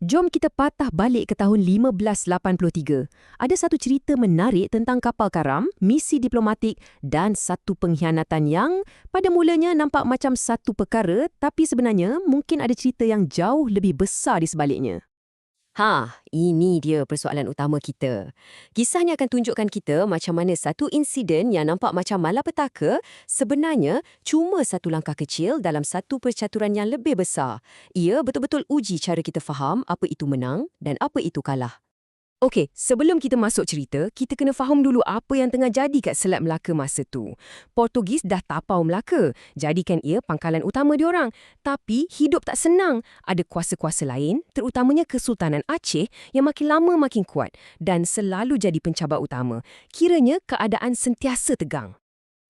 Jom kita patah balik ke tahun 1583. Ada satu cerita menarik tentang kapal karam, misi diplomatik dan satu pengkhianatan yang pada mulanya nampak macam satu perkara, tapi sebenarnya mungkin ada cerita yang jauh lebih besar di sebaliknya. Ini dia persoalan utama kita. Kisahnya akan tunjukkan kita macam mana satu insiden yang nampak macam malapetaka sebenarnya cuma satu langkah kecil dalam satu percaturan yang lebih besar. Ia betul-betul uji cara kita faham apa itu menang dan apa itu kalah. Okey, sebelum kita masuk cerita, kita kena faham dulu apa yang tengah jadi kat Selat Melaka masa tu. Portugis dah tapau Melaka, jadikan ia pangkalan utama diorang. Tapi hidup tak senang. Ada kuasa-kuasa lain, terutamanya Kesultanan Aceh yang makin lama makin kuat dan selalu jadi pencabar utama. Kiranya keadaan sentiasa tegang.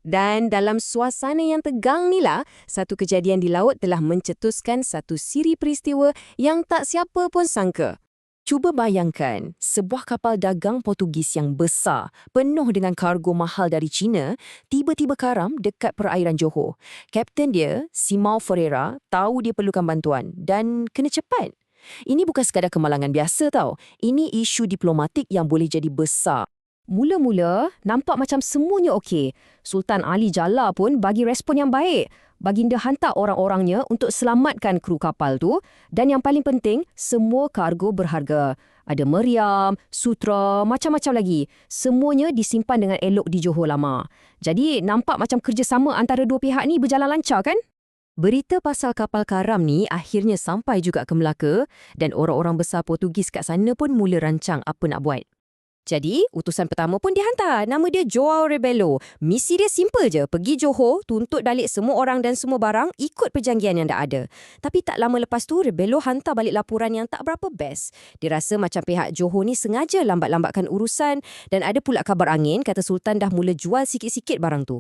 Dan dalam suasana yang tegang inilah, satu kejadian di laut telah mencetuskan satu siri peristiwa yang tak siapa pun sangka. Cuba bayangkan, sebuah kapal dagang Portugis yang besar, penuh dengan kargo mahal dari China, tiba-tiba karam dekat perairan Johor. Kapten dia, Simão Ferreira, tahu dia perlukan bantuan dan kena cepat. Ini bukan sekadar kemalangan biasa tau. Ini isu diplomatik yang boleh jadi besar. Mula-mula, nampak macam semuanya okey. Sultan Ali Jallar pun bagi respon yang baik. Baginda hantar orang-orangnya untuk selamatkan kru kapal tu. Dan yang paling penting, semua kargo berharga. Ada meriam, sutra, macam-macam lagi. Semuanya disimpan dengan elok di Johor Lama. Jadi, nampak macam kerjasama antara dua pihak ni berjalan lancar kan? Berita pasal kapal karam ni akhirnya sampai juga ke Melaka dan orang-orang besar Portugis kat sana pun mula rancang apa nak buat. Jadi, utusan pertama pun dihantar. Nama dia João Rebelo. Misi dia simple je. Pergi Johor, tuntut balik semua orang dan semua barang, ikut perjanjian yang dah ada. Tapi tak lama lepas tu, Rebelo hantar balik laporan yang tak berapa best. Dia rasa macam pihak Johor ni sengaja lambat-lambatkan urusan dan ada pula kabar angin kata Sultan dah mula jual sikit-sikit barang tu.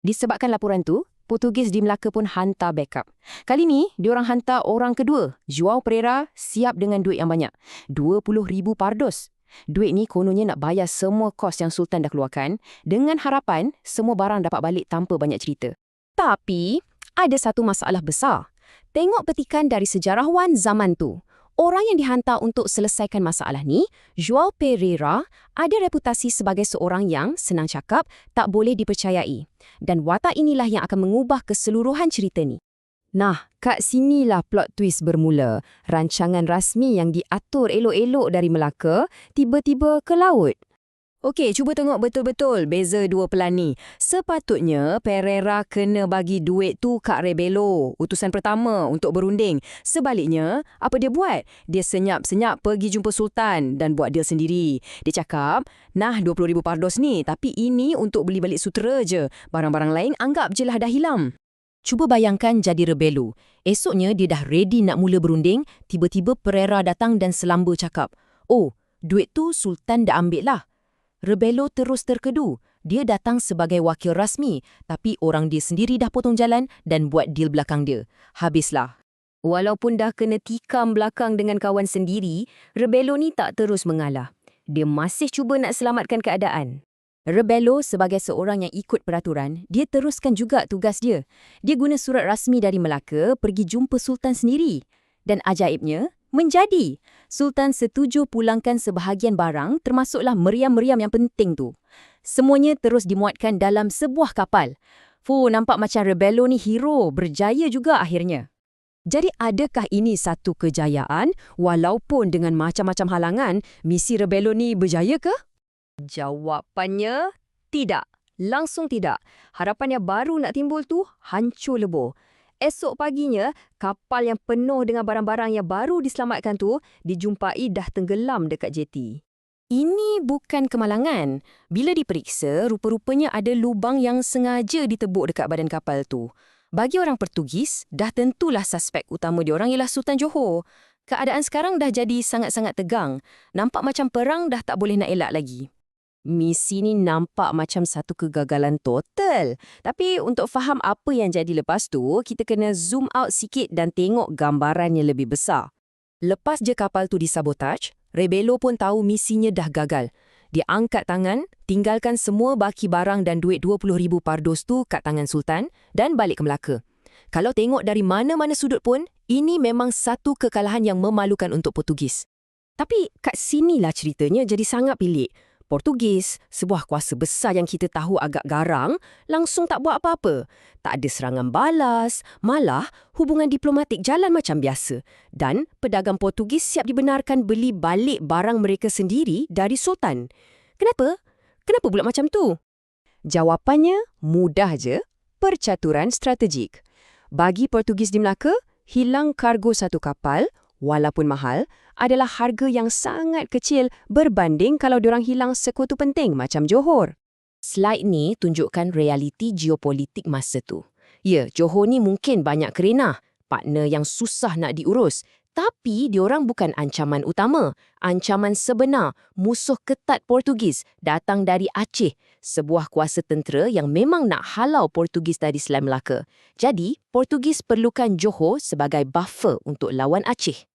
Disebabkan laporan tu, Portugis di Melaka pun hantar backup. Kali ni, diorang hantar orang kedua. João Pereira siap dengan duit yang banyak. 20,000 pardos. Duit ni kononnya nak bayar semua kos yang Sultan dah keluarkan dengan harapan semua barang dapat balik tanpa banyak cerita. Tapi, ada satu masalah besar. Tengok petikan dari sejarawan zaman tu. Orang yang dihantar untuk selesaikan masalah ni, João Pereira, ada reputasi sebagai seorang yang, senang cakap, tak boleh dipercayai. Dan watak inilah yang akan mengubah keseluruhan cerita ni. Nah, kat sinilah plot twist bermula. Rancangan rasmi yang diatur elok-elok dari Melaka, tiba-tiba ke laut. Okey, cuba tengok betul-betul beza dua pelan ni. Sepatutnya Pereira kena bagi duit tu kat Rebelo, utusan pertama untuk berunding. Sebaliknya, apa dia buat? Dia senyap-senyap pergi jumpa Sultan dan buat deal sendiri. Dia cakap, nah 20,000 pardos ni, tapi ini untuk beli balik sutera je. Barang-barang lain anggap je lah dah hilang. Cuba bayangkan jadi Rebelo. Esoknya dia dah ready nak mula berunding, tiba-tiba Pereira datang dan selamba cakap, "Oh, duit tu Sultan dah ambil lah." Rebelo terus terkedu. Dia datang sebagai wakil rasmi, tapi orang dia sendiri dah potong jalan dan buat deal belakang dia. Habislah. Walaupun dah kena tikam belakang dengan kawan sendiri, Rebelo ni tak terus mengalah. Dia masih cuba nak selamatkan keadaan. Rebelo sebagai seorang yang ikut peraturan, dia teruskan juga tugas dia. Dia guna surat rasmi dari Melaka pergi jumpa Sultan sendiri. Dan ajaibnya, menjadi. Sultan setuju pulangkan sebahagian barang termasuklah meriam-meriam yang penting tu. Semuanya terus dimuatkan dalam sebuah kapal. Nampak macam Rebelo ni hero, berjaya juga akhirnya. Jadi adakah ini satu kejayaan walaupun dengan macam-macam halangan, misi Rebelo ni berjaya ke? Jawapannya, tidak. Langsung tidak. Harapan yang baru nak timbul tu hancur lebur. Esok paginya, kapal yang penuh dengan barang-barang yang baru diselamatkan tu dijumpai dah tenggelam dekat jeti. Ini bukan kemalangan. Bila diperiksa, rupa-rupanya ada lubang yang sengaja ditebuk dekat badan kapal tu. Bagi orang Portugis, dah tentulah suspek utama diorang ialah Sultan Johor. Keadaan sekarang dah jadi sangat-sangat tegang. Nampak macam perang dah tak boleh nak elak lagi. Misi ni nampak macam satu kegagalan total. Tapi untuk faham apa yang jadi lepas tu, kita kena zoom out sikit dan tengok gambarannya lebih besar. Lepas je kapal tu disabotaj, Rebelo pun tahu misinya dah gagal. Dia angkat tangan, tinggalkan semua baki barang dan duit 20,000 pardos tu kat tangan Sultan dan balik ke Melaka. Kalau tengok dari mana-mana sudut pun, Ini memang satu kekalahan yang memalukan untuk Portugis. Tapi kat sinilah ceritanya jadi sangat pelik. Portugis, sebuah kuasa besar yang kita tahu agak garang, langsung tak buat apa-apa. Tak ada serangan balas, malah hubungan diplomatik jalan macam biasa. Dan pedagang Portugis siap dibenarkan beli balik barang mereka sendiri dari Sultan. Kenapa? Kenapa pula macam tu? Jawapannya mudah je, percaturan strategik. Bagi Portugis di Melaka, hilang kargo satu kapal, walaupun mahal, adalah harga yang sangat kecil berbanding kalau diorang hilang sekutu penting macam Johor. Slide ni tunjukkan realiti geopolitik masa tu. Ya, Johor ni mungkin banyak kerenah, partner yang susah nak diurus. Tapi diorang bukan ancaman utama. Ancaman sebenar, musuh ketat Portugis datang dari Aceh, sebuah kuasa tentera yang memang nak halau Portugis dari Selat Melaka. Jadi, Portugis perlukan Johor sebagai buffer untuk lawan Aceh.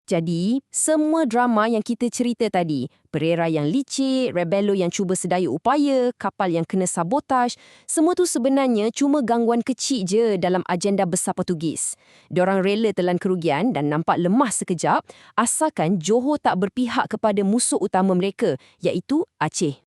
Jadi, semua drama yang kita cerita tadi, Pereira yang licik, rebelo yang cuba sedaya upaya, kapal yang kena sabotaj, semua tu sebenarnya cuma gangguan kecil je dalam agenda besar Portugis. Diorang rela telan kerugian dan nampak lemah sekejap, asalkan Johor tak berpihak kepada musuh utama mereka, iaitu Aceh.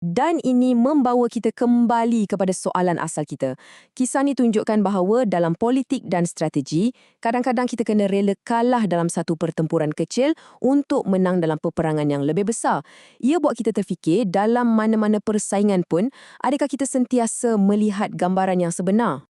Dan ini membawa kita kembali kepada soalan asal kita. Kisah ni tunjukkan bahawa dalam politik dan strategi, kadang-kadang kita kena rela kalah dalam satu pertempuran kecil untuk menang dalam peperangan yang lebih besar. Ia buat kita terfikir dalam mana-mana persaingan pun, adakah kita sentiasa melihat gambaran yang sebenar?